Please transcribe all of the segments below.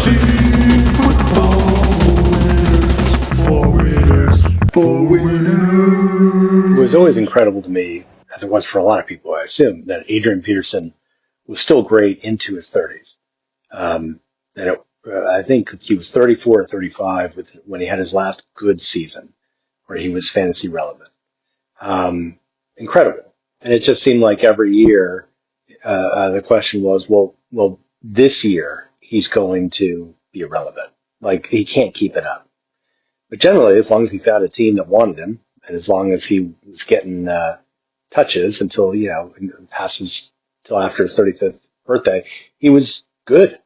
It was always incredible to me, as it was for a lot of people, I assume, that Adrian Peterson was still great into his 30s. Um, I think he was 34 or 35 when he had his last good season where he was fantasy relevant. Incredible. And it just seemed like every year, the question was, well, this year he's going to be irrelevant. Like he can't keep it up. But generally, as long as he found a team that wanted him, and as long as he was getting touches until passes till after his 35th birthday, he was good.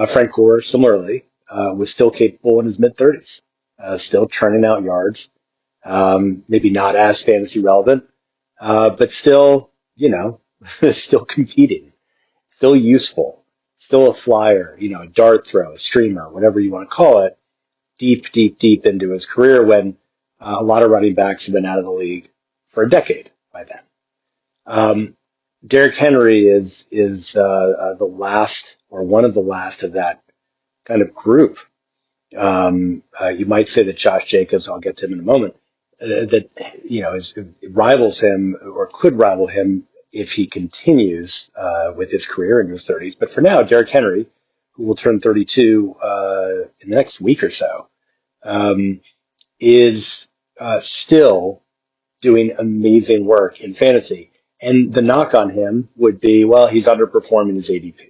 Frank Gore, similarly, was still capable in his mid 30s, still turning out yards. Maybe not as fantasy relevant, but still, still competing, still useful, still a flyer, a dart throw, a streamer, whatever you want to call it, deep, deep, deep into his career when a lot of running backs have been out of the league for a decade by then. Derrick Henry is the last or one of the last of that kind of group. You might say that Josh Jacobs, I'll get to him in a moment, rivals him or could rival him if he continues with his career in his 30s. But for now, Derrick Henry, who will turn 32 in the next week or so, is still doing amazing work in fantasy. And the knock on him would be, well, he's underperforming his ADP.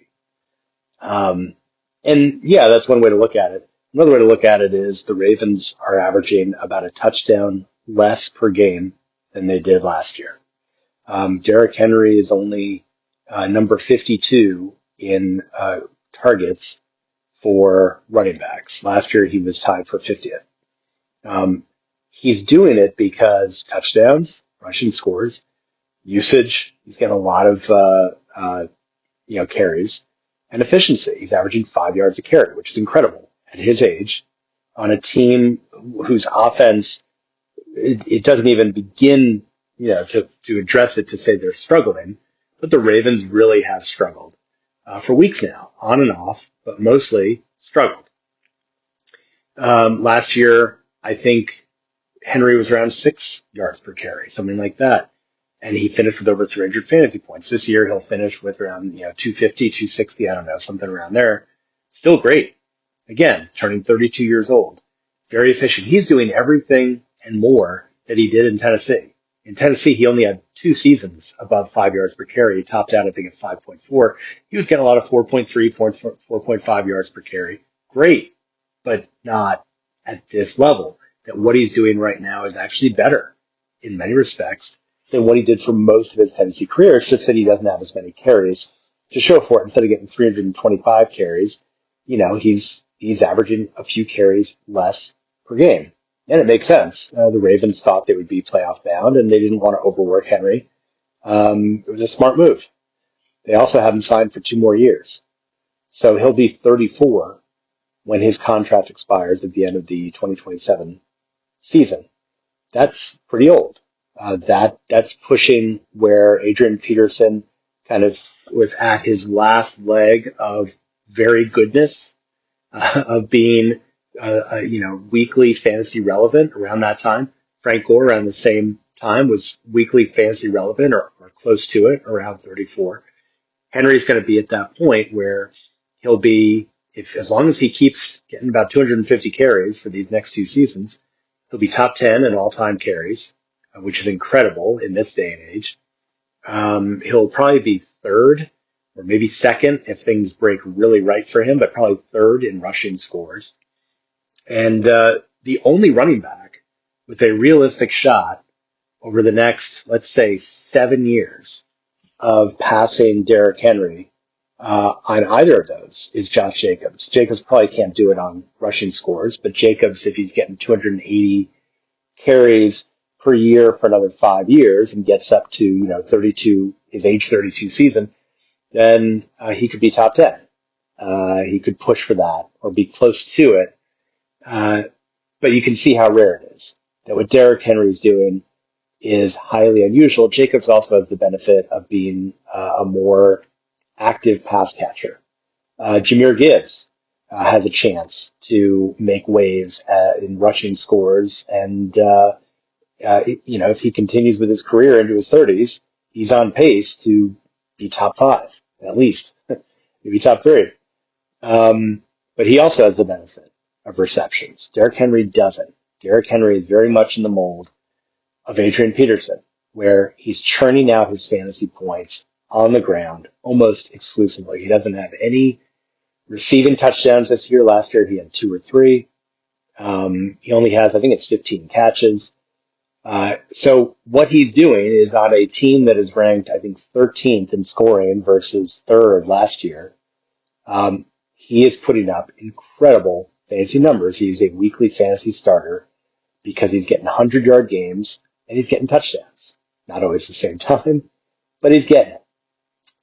And yeah, that's one way to look at it. Another way to look at it is the Ravens are averaging about a touchdown less per game than they did last year. Derrick Henry is only number 52 in targets for running backs. Last year he was tied for 50th. He's doing it because touchdowns, rushing scores, usage. He's getting a lot of carries and efficiency. He's averaging 5 yards a carry, which is incredible at his age on a team whose offense it doesn't even begin to address it to say they're struggling, but the Ravens really have struggled for weeks now, on and off, but mostly struggled. Last year, I think Henry was around 6 yards per carry, something like that. And he finished with over 300 fantasy points. This year, he'll finish with around 250, 260, I don't know, something around there. Still great. Again, turning 32 years old. Very efficient. He's doing everything and more that he did in Tennessee. In Tennessee, he only had 2 seasons above 5 yards per carry. He topped out, I think, at 5.4. He was getting a lot of 4.3, 4.5 yards per carry. Great, but not at this level. That what he's doing right now is actually better in many respects than what he did for most of his Tennessee career. It's just that he doesn't have as many carries to show for it. Instead of getting 325 carries, he's averaging a few carries less per game. And it makes sense. The Ravens thought they would be playoff bound and they didn't want to overwork Henry. It was a smart move. They also have him signed for 2 more years. So he'll be 34 when his contract expires at the end of the 2027 season. That's pretty old. That's pushing where Adrian Peterson kind of was at his last leg of very goodness, of being, weekly fantasy relevant around that time. Frank Gore around the same time was weekly fantasy relevant or close to it around 34. Henry's going to be at that point where he'll be, as long as he keeps getting about 250 carries for these next 2 seasons, he'll be top 10 in all-time carries, which is incredible in this day and age. He'll probably be 3rd or maybe 2nd if things break really right for him, but probably 3rd in rushing scores. And the only running back with a realistic shot over the next, let's say, 7 years of passing Derrick Henry on either of those is Josh Jacobs. Jacobs probably can't do it on rushing scores, but Jacobs, if he's getting 280 carries per year for another 5 years and gets up to, 32, his age 32 season, then he could be top 10. He could push for that or be close to it. But you can see how rare it is. That what Derrick Henry is doing is highly unusual. Jacobs also has the benefit of being a more active pass catcher. Jahmyr Gibbs has a chance to make waves in rushing scores. And, if he continues with his career into his 30s, he's on pace to be top five, at least, maybe top three. But he also has the benefit of receptions. Derrick Henry doesn't. Derrick Henry is very much in the mold of Adrian Peterson, where he's churning out his fantasy points on the ground almost exclusively. He doesn't have any receiving touchdowns this year. Last year he had 2 or 3. He only has, I think it's 15 catches. So what he's doing is on a team that is ranked, I think, 13th in scoring versus 3rd last year. He is putting up incredible fantasy numbers. He's a weekly fantasy starter because he's getting 100-yard games and he's getting touchdowns. Not always at the same time, but he's getting it.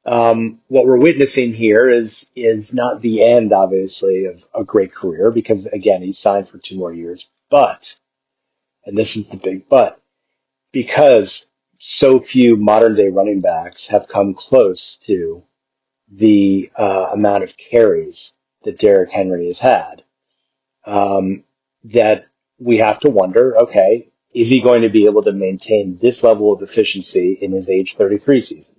What we're witnessing here is not the end, obviously, of a great career because, again, he's signed for 2 more years. But, and this is the big but, because so few modern-day running backs have come close to the amount of carries that Derrick Henry has had, that we have to wonder, okay, is he going to be able to maintain this level of efficiency in his age 33 season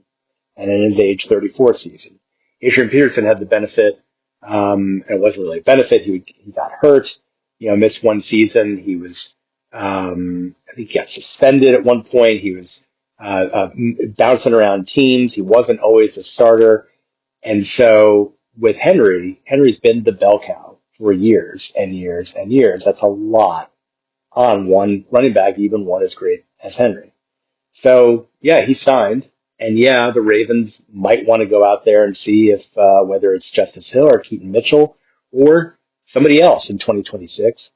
and in his age 34 season? Adrian Peterson had the benefit, and it wasn't really a benefit. He got hurt, missed 1 season. He was, I think he got suspended at one point. He was bouncing around teams. He wasn't always a starter. And so with Henry's been the bell cow for years and years and years. That's a lot on one running back, even one as great as Henry. So yeah, he signed, and yeah, the Ravens might want to go out there and see if whether it's Justice Hill or Keaton Mitchell or somebody else in 2026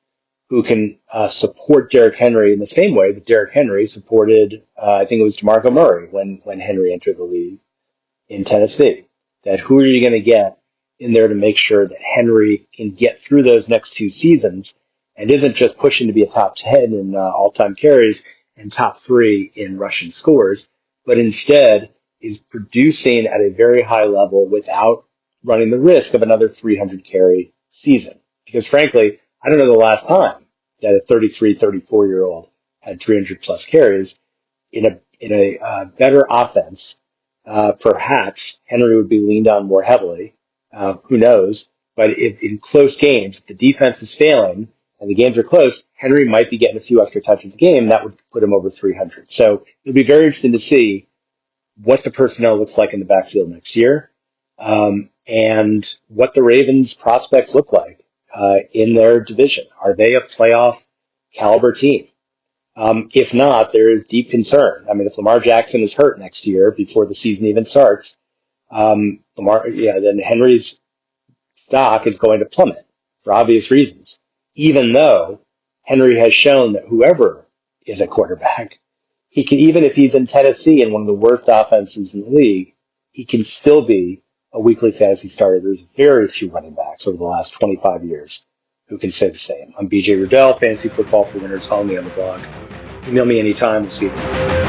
who can support Derrick Henry in the same way that Derrick Henry supported, I think it was DeMarco Murray when Henry entered the league in Tennessee. That who are you going to get in there to make sure that Henry can get through those next 2 seasons and isn't just pushing to be a top 10 in all-time carries and top 3 in rushing scores, but instead is producing at a very high level without running the risk of another 300 carry season. Because frankly, I don't know the last time that a 33, 34-year-old had 300 plus carries in a better offense. Perhaps Henry would be leaned on more heavily. Who knows? But if in close games, if the defense is failing and the games are close, Henry might be getting a few extra touches a game. That would put him over 300. So it'll be very interesting to see what the personnel looks like in the backfield next year, and what the Ravens prospects look like in their division. Are they a playoff caliber team? If not, there is deep concern. I mean, if Lamar Jackson is hurt next year before the season even starts, then Henry's stock is going to plummet for obvious reasons. Even though Henry has shown that whoever is a quarterback, he can, even if he's in Tennessee in one of the worst offenses in the league, he can still be a weekly fantasy starter. There's very few running backs over the last 25 years who can say the same. I'm BJ Rudell, Fantasy Football for Winners. Follow me on the blog. Email me anytime. We'll see you.